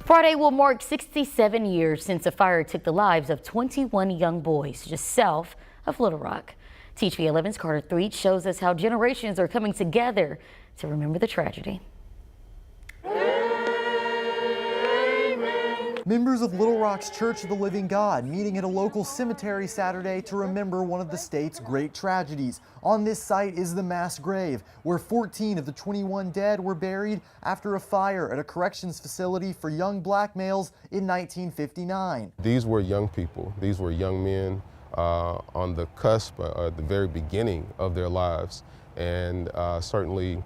Friday will mark 67 years since a fire took the lives of 21 young boys just south of Little Rock. TV 11's Carter Threet shows us how generations are coming together to remember the tragedy. Members of Little Rock's Church of the Living God meeting at a local cemetery Saturday to remember one of the state's great tragedies. On this site is the mass grave, where 14 of the 21 dead were buried after a fire at a corrections facility for young black males in 1959. These were young people. These were young men on the cusp, at the very beginning of their lives, and certainly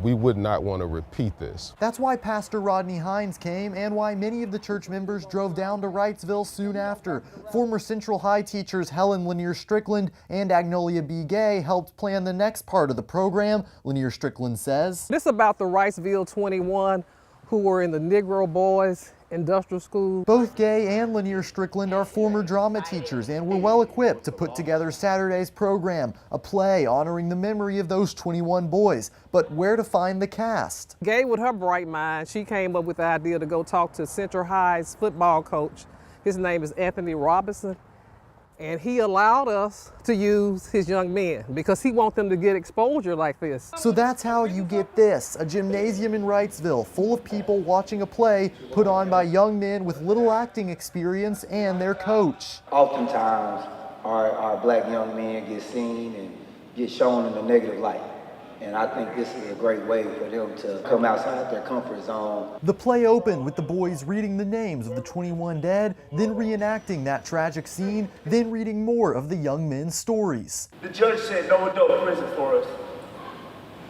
we would not want to repeat this. That's why Pastor Rodney Hines came and why many of the church members drove down to Wrightsville soon after. Former Central High teachers Helen Lanier Strickland and Agnolia B. Gay helped plan the next part of the program. Lanier Strickland says, "This is about the Wrightsville 21 who were in the Negro Boys Industrial School." Both Gay and Lanier Strickland are former drama teachers and were well equipped to put together Saturday's program, a play honoring the memory of those 21 boys. But where to find the cast? Gay, with her bright mind, she came up with the idea to go talk to Central High's football coach. His name is Anthony Robinson, and he allowed us to use his young men because he wants them to get exposure like this. So that's how you get this, a gymnasium in Wrightsville full of people watching a play put on by young men with little acting experience and their coach. Oftentimes, our black young men get seen and get shown in a negative light. And I think this is a great way for them to come outside their comfort zone. The play opened with the boys reading the names of the 21 dead, then reenacting that tragic scene, then reading more of the young men's stories. The judge said no adult prison for us,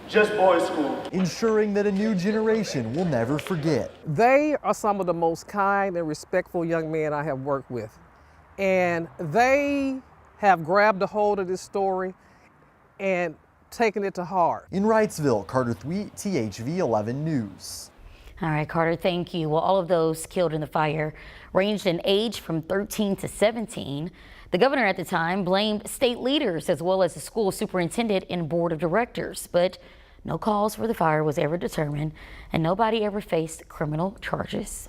just boys' school. Ensuring that a new generation will never forget. They are some of the most kind and respectful young men I have worked with. And they have grabbed a hold of this story and taking it to heart. In Wrightsville, Carter Thweet, THV 11 News. All right, Carter, thank you. Well, all of those killed in the fire ranged in age from 13 to 17. The governor at the time blamed state leaders as well as the school superintendent and board of directors, but no cause for the fire was ever determined and nobody ever faced criminal charges.